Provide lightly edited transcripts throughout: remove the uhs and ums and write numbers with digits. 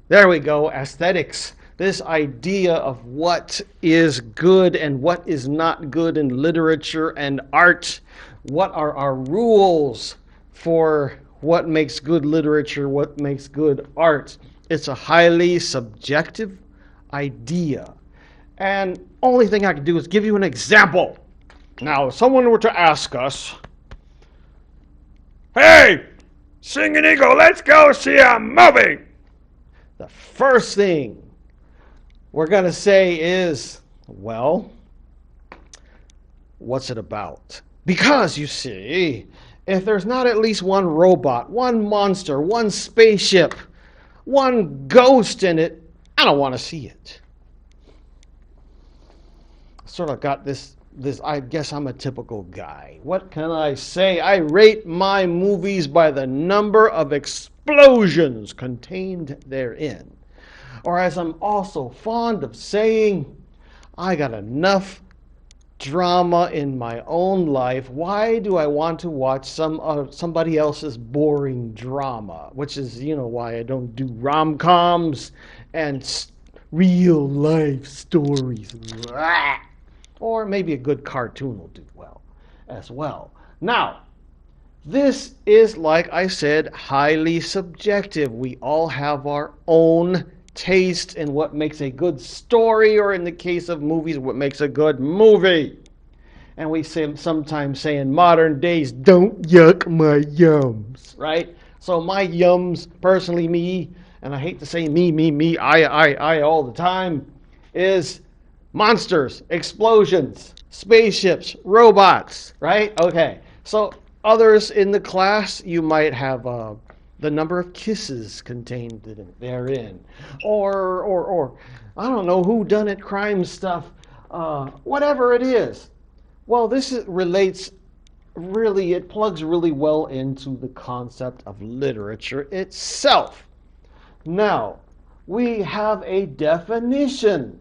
There we go, aesthetics. This idea of what is good and what is not good in literature and art. What are our rules for what makes good literature, what makes good art? It's a highly subjective idea. And only thing I can do is give you an example. Now, if someone were to ask us, "Hey, Singing Eagle, let's go see a movie." The first thing we're going to say is, well, what's it about? Because, you see, if there's not at least one robot, one monster, one spaceship, one ghost in it, I don't want to see it. Sort of got this I guess I'm a typical guy. What can I say? I rate my movies by the number of explosions contained therein. Or as I'm also fond of saying, I got enough drama in my own life. Why do I want to watch somebody else's boring drama? Which is, why I don't do rom-coms and real life stories. Or maybe a good cartoon will do well as well. Now, this is, like I said, highly subjective. We all have our own taste in what makes a good story, or in the case of movies, what makes a good movie. And we sometimes say in modern days, don't yuck my yums, right? So my yums, personally me, and I hate to say me, I all the time, is monsters, explosions, spaceships, robots, right? Okay. So others in the class, you might have the number of kisses contained therein, or I don't know, who done it crime stuff, whatever it is. Well, relates really, it plugs really well into the concept of literature itself. Now, we have a definition.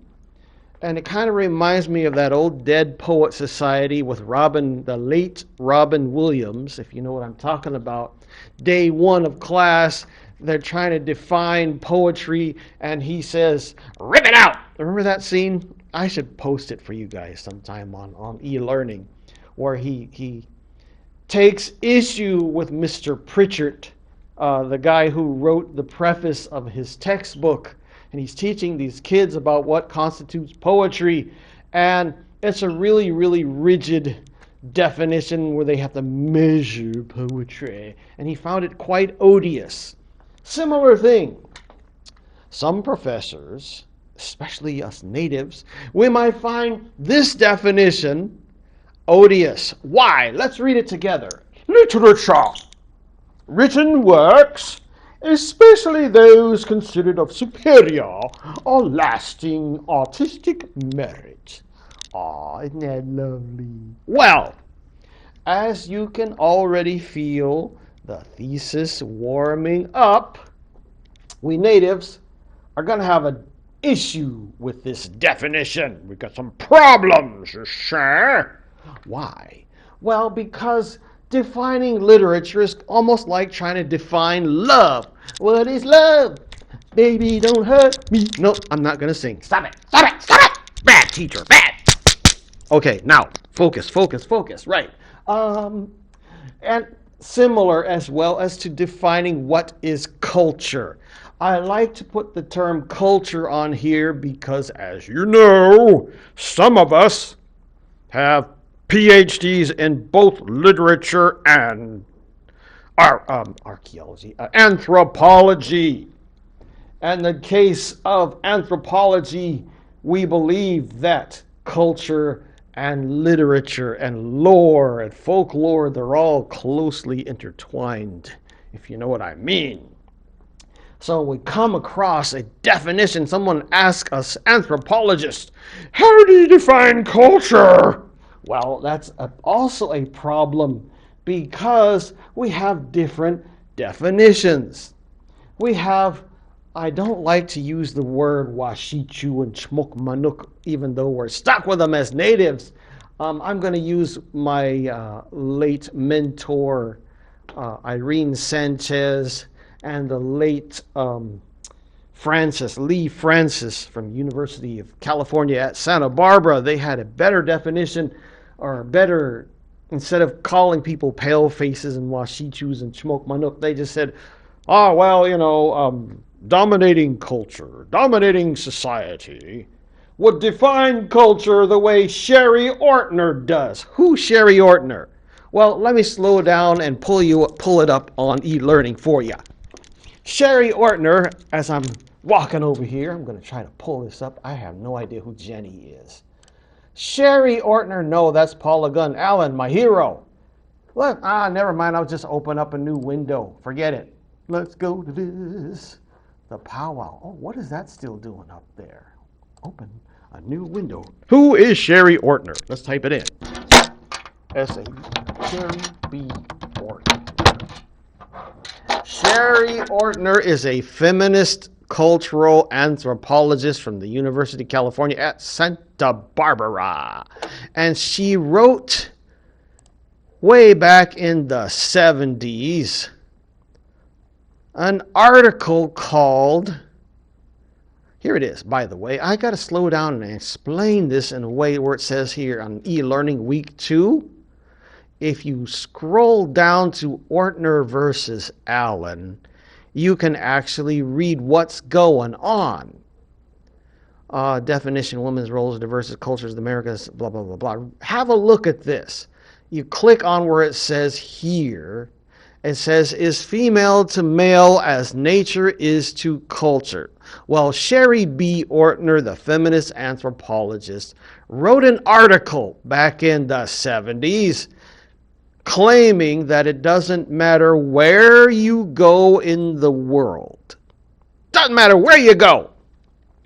And it kind of reminds me of that old Dead Poet Society with the late Robin Williams, if you know what I'm talking about. Day one of class, they're trying to define poetry, and he says, "Rip it out." Remember that scene? I should post it for you guys sometime on e-learning, where he takes issue with Mr. Pritchard, the guy who wrote the preface of his textbook, and he's teaching these kids about what constitutes poetry, and it's a really, really rigid definition where they have to measure poetry, and he found it quite odious. Similar thing. Some professors, especially us natives, we might find this definition odious. Why? Let's read it together. Literature. Written works, especially those considered of superior or lasting artistic merit. Ah, isn't that lovely? Well, as you can already feel the thesis warming up, we natives are going to have an issue with this definition. We've got some problems, sir. Why? Well, because defining literature is almost like trying to define love. What is love? Baby, don't hurt me. No, I'm not going to sing. Stop it. Stop it. Stop it. Bad teacher. Bad. Okay, now, focus, focus, focus. Right. And similar as well as to defining what is culture. I like to put the term culture on here because, as you know, some of us have PhDs in both literature and archaeology, anthropology. In the case of anthropology, we believe that culture and literature and lore and folklore, they're all closely intertwined, if you know what I mean. So we come across a definition. Someone asks us, anthropologists, how do you define culture? Well, that's also a problem because we have different definitions. We have, I don't like to use the word washichu and chmokmanuk, even though we're stuck with them as natives. I'm going to use my late mentor, Irene Sanchez, and the late Lee Francis from University of California at Santa Barbara. They had a better definition, or better, instead of calling people pale faces and washichus and smoke manuk, they just said, oh, well, dominating culture, dominating society would define culture the way Sherry Ortner does. Who's Sherry Ortner? Well, let me slow down and pull it up on e-learning for you. Sherry Ortner, as I'm walking over here, I'm going to try to pull this up. I have no idea who Jenny is. Sherry Ortner, no, that's Paula Gunn Allen, my hero. Look, never mind, I'll just open up a new window. Forget it. Let's go to this. The powwow. Oh, what is that still doing up there? Open a new window. Who is Sherry Ortner? Let's type it in. S-A, Sherry B. Ortner. Sherry Ortner is a feminist cultural anthropologist from the University of California at Santa Barbara. And she wrote way back in the 70s an article called, here it is, by the way. I got to slow down and explain this in a way where it says here on e-learning week 2. If you scroll down to Ortner versus Allen, you can actually read what's going on. Definition, women's roles, diverse cultures, the Americas, blah, blah, blah, blah. Have a look at this. You click on where it says here, it says, is female to male as nature is to culture. Well, Sherry B. Ortner, the feminist anthropologist, wrote an article back in the 70s claiming that it doesn't matter where you go in the world. Doesn't matter where you go.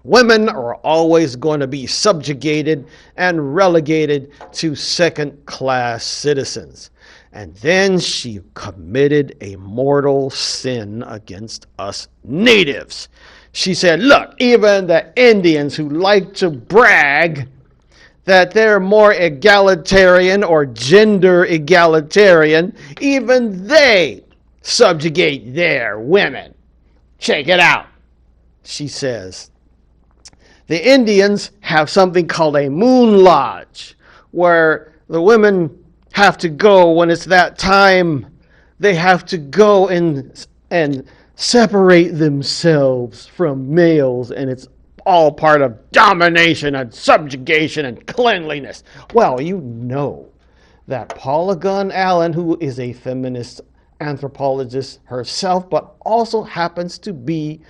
Women are always going to be subjugated and relegated to second-class citizens. And then she committed a mortal sin against us natives. She said, look, even the Indians who like to brag that they're more egalitarian or gender egalitarian, even they subjugate their women. Check it out, she says. The Indians have something called a moon lodge, where the women have to go when it's that time. They have to go and separate themselves from males, and it's all part of domination and subjugation and cleanliness. Well, you know that Paula Gunn Allen, who is a feminist anthropologist herself, but also happens to be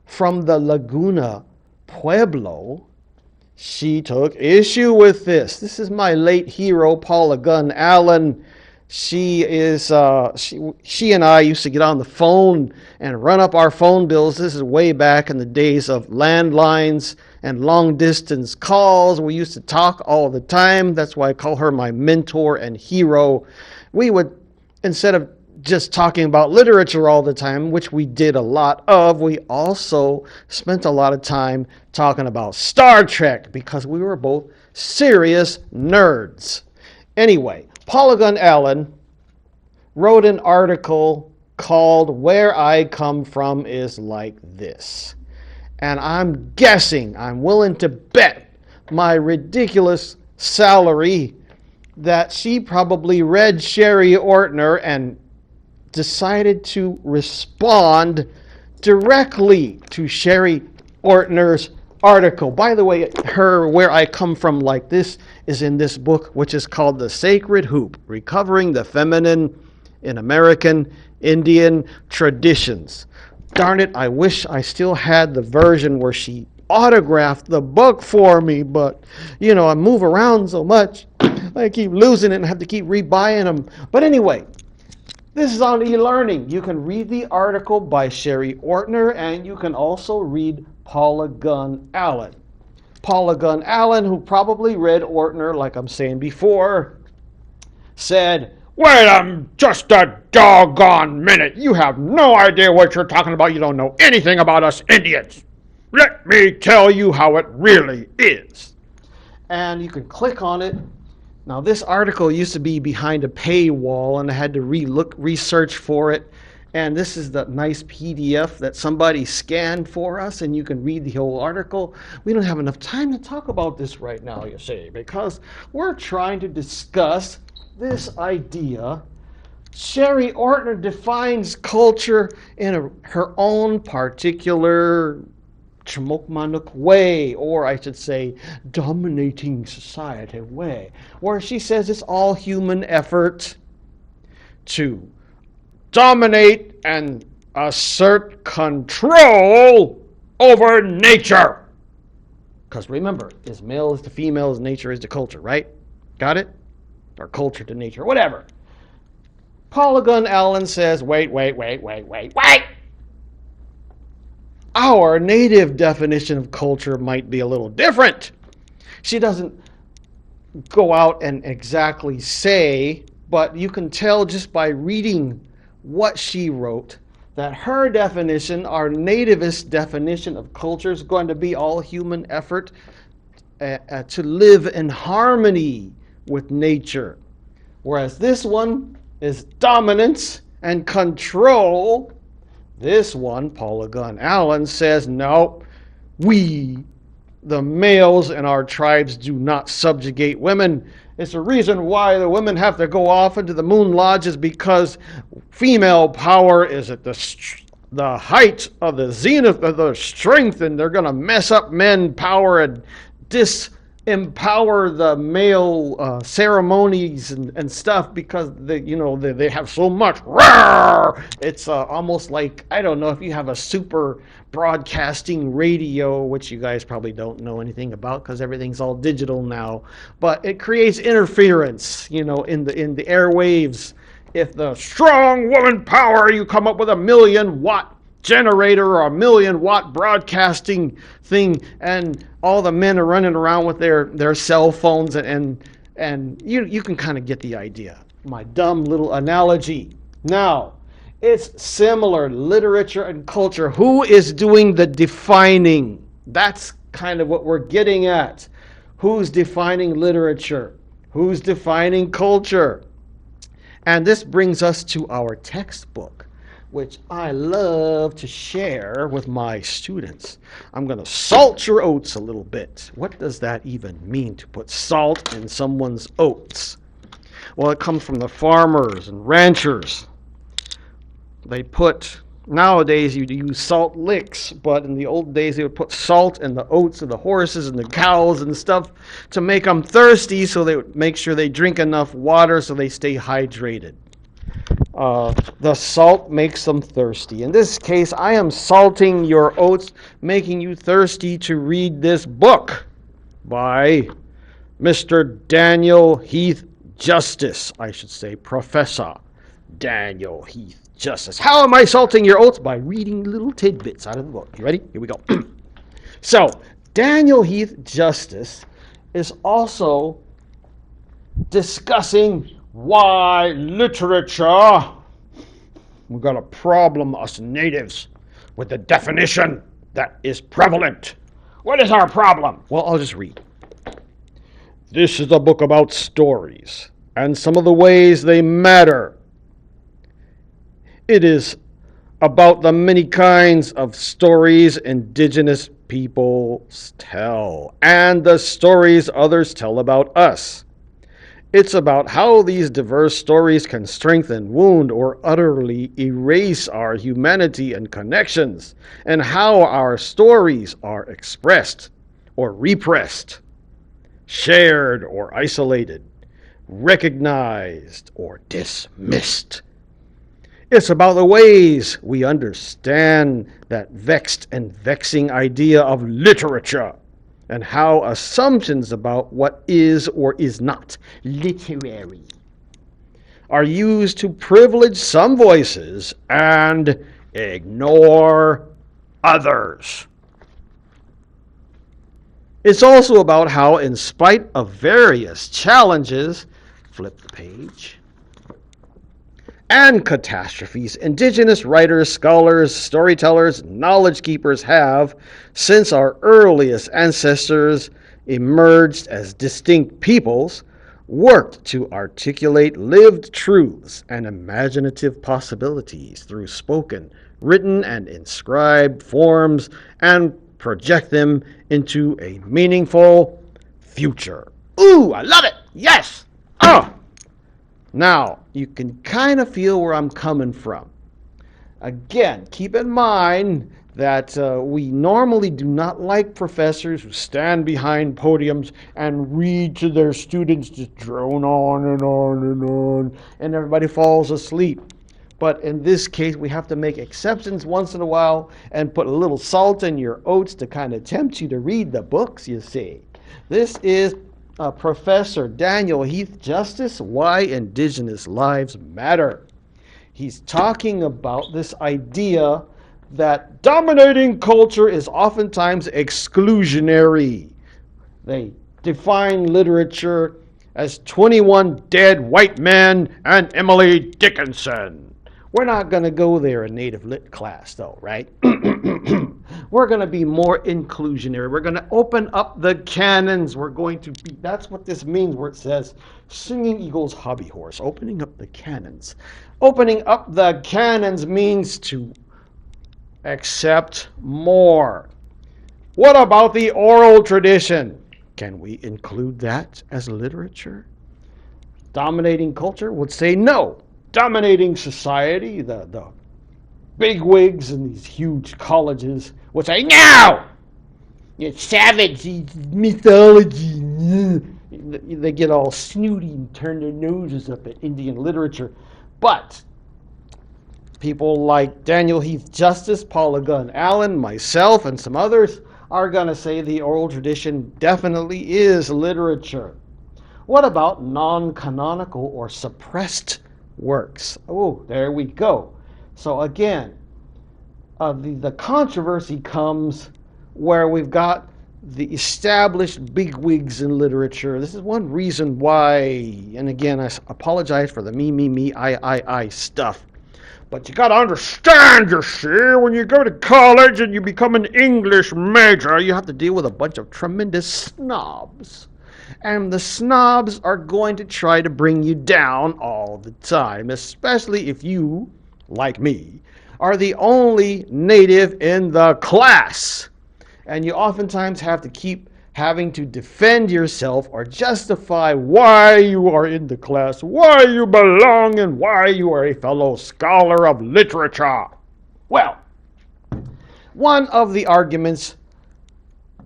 from the Laguna Pueblo, she took issue with this. This is my late hero, Paula Gunn Allen. She and I used to get on the phone and run up our phone bills. This is way back in the days of landlines and long distance calls. We used to talk all the time. That's why I call her my mentor and hero. We would, instead of just talking about literature all the time, which we did a lot of, we also spent a lot of time talking about Star Trek because we were both serious nerds. Anyway, Paula Gunn Allen wrote an article called Where I Come From Is Like This. And I'm guessing, I'm willing to bet my ridiculous salary that she probably read Sherry Ortner and decided to respond directly to Sherry Ortner's article. By the way, her Where I Come From Like This is in this book, which is called The Sacred Hoop, Recovering the Feminine in American Indian Traditions. Darn it, I wish I still had the version where she autographed the book for me, but, I move around so much, I keep losing it and have to keep rebuying them. But anyway, this is on e-learning. You can read the article by Sherry Ortner, and you can also read Paula Gunn Allen. Paula Gunn Allen, who probably read Ortner, like I'm saying before, said, wait just a doggone minute. You have no idea what you're talking about. You don't know anything about us Indians. Let me tell you how it really is. And you can click on it. Now, this article used to be behind a paywall, and I had to research for it. And this is the nice PDF that somebody scanned for us, and you can read the whole article. We don't have enough time to talk about this right now, you see, because we're trying to discuss this idea. Sherry Ortner defines culture in her own particular Chmokmanuk way, or I should say, dominating society way, where she says it's all human effort to dominate and assert control over nature. Because remember, is male is to female, is nature is to culture, right? Got it? Or culture to nature, whatever. Paula Gunn Allen says, wait. Our native definition of culture might be a little different. She doesn't go out and exactly say, but you can tell just by reading what she wrote that her definition, our nativist definition of culture, is going to be all human effort to live in harmony with nature. Whereas this one is dominance and control. This one, Paula Gunn Allen, says, no, we, the males in our tribes, do not subjugate women. It's the reason why the women have to go off into the moon lodges, because female power is at the height of the zenith of their strength, and they're going to mess up men power and disempower the male ceremonies and stuff, because they have so much. It's almost like, I don't know if you have a super broadcasting radio, which you guys probably don't know anything about because everything's all digital now, but it creates interference, in the airwaves. If the strong woman power, you come up with 1,000,000-watt generator or 1,000,000-watt broadcasting thing, and all the men are running around with their cell phones, and you can kind of get the idea. My dumb little analogy. Now, it's similar, literature and culture. Who is doing the defining? That's kind of what we're getting at. Who's defining literature? Who's defining culture? And this brings us to our textbook, which I love to share with my students. I'm going to salt your oats a little bit. What does that even mean, to put salt in someone's oats? Well, it comes from the farmers and ranchers. Nowadays you use salt licks, but in the old days they would put salt in the oats of the horses and the cows and stuff to make them thirsty, so they would make sure they drink enough water so they stay hydrated. The salt makes them thirsty. In this case, I am salting your oats, making you thirsty to read this book by Mr. Daniel Heath Justice, I should say, Professor Daniel Heath Justice. How am I salting your oats? By reading little tidbits out of the book. You ready? Here we go. So, Daniel Heath Justice is also discussing why literature, we've got a problem, us natives, with the definition that is prevalent. What is our problem? Well, I'll just read. This is a book about stories and some of the ways they matter. It is about the many kinds of stories indigenous peoples tell and the stories others tell about us. It's about how these diverse stories can strengthen, wound, or utterly erase our humanity and connections, and how our stories are expressed or repressed, shared or isolated, recognized or dismissed. It's about the ways we understand that vexed and vexing idea of literature, and how assumptions about what is or is not literary are used to privilege some voices and ignore others. It's also about how, in spite of various challenges, flip the page, and catastrophes, indigenous writers, scholars, storytellers, knowledge keepers have, since our earliest ancestors emerged as distinct peoples, worked to articulate lived truths and imaginative possibilities through spoken, written, and inscribed forms and project them into a meaningful future. Ooh, I love it! Yes! Oh! Now, you can kind of feel where I'm coming from. Again, keep in mind that we normally do not like professors who stand behind podiums and read to their students, just drone on and on and on, and everybody falls asleep. But in this case, we have to make exceptions once in a while and put a little salt in your oats to kind of tempt you to read the books, you see. This is Professor Daniel Heath Justice, Why Indigenous Lives Matter. He's talking about this idea that dominating culture is oftentimes exclusionary. They define literature as 21 Dead White Men and Emily Dickinson. We're not going to go there in Native Lit class, though, right? We're going to be more inclusionary. We're going to open up the canons. We're going to be, that's what this means where it says, Singing Eagle's hobby horse, opening up the canons. Opening up the canons means to accept more. What about the oral tradition? Can we include that as literature? Dominating culture would say no. Dominating society, the bigwigs in these huge colleges would say no. It's savage mythology. They get all snooty and turn their noses up at Indian literature. But people like Daniel Heath Justice, Paula Gunn Allen, myself, and some others are going to say the oral tradition definitely is literature. What about non-canonical or suppressed works? Oh, there we go. So again, the controversy comes where we've got the established bigwigs in literature. This is one reason why, and again, I apologize for the me, I stuff. But you got to understand, you see, when you go to college and you become an English major, you have to deal with a bunch of tremendous snobs. And the snobs are going to try to bring you down all the time, especially if you, like me, are the only native in the class. And you oftentimes have to keep having to defend yourself or justify why you are in the class, why you belong, and why you are a fellow scholar of literature. Well, one of the arguments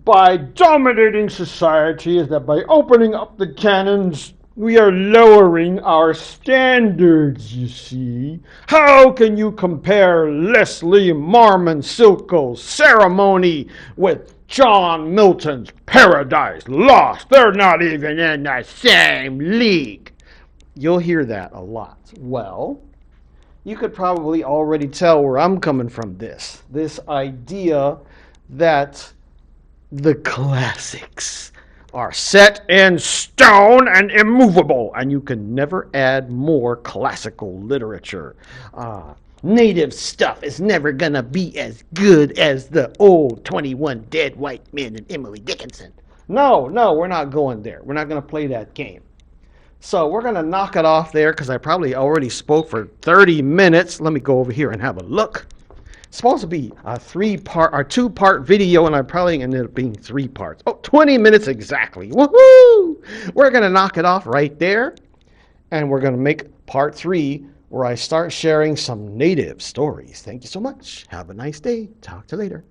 by dominating society is that by opening up the canons, we are lowering our standards, you see. How can you compare Leslie Marmon Silko's Ceremony with John Milton's Paradise Lost? They're not even in the same league. You'll hear that a lot. Well, you could probably already tell where I'm coming from this idea that the classics are set in stone and immovable, and you can never add more classical literature. Native stuff is never going to be as good as the old 21 Dead White Men and Emily Dickinson. No, we're not going there. We're not going to play that game. So we're going to knock it off there because I probably already spoke for 30 minutes. Let me go over here and have a look. It's supposed to be a two-part video, and I probably ended up being 3 parts. 20 minutes exactly. Woohoo! We're going to knock it off right there, and we're going to make part 3 where I start sharing some native stories. Thank you so much. Have a nice day. Talk to you later.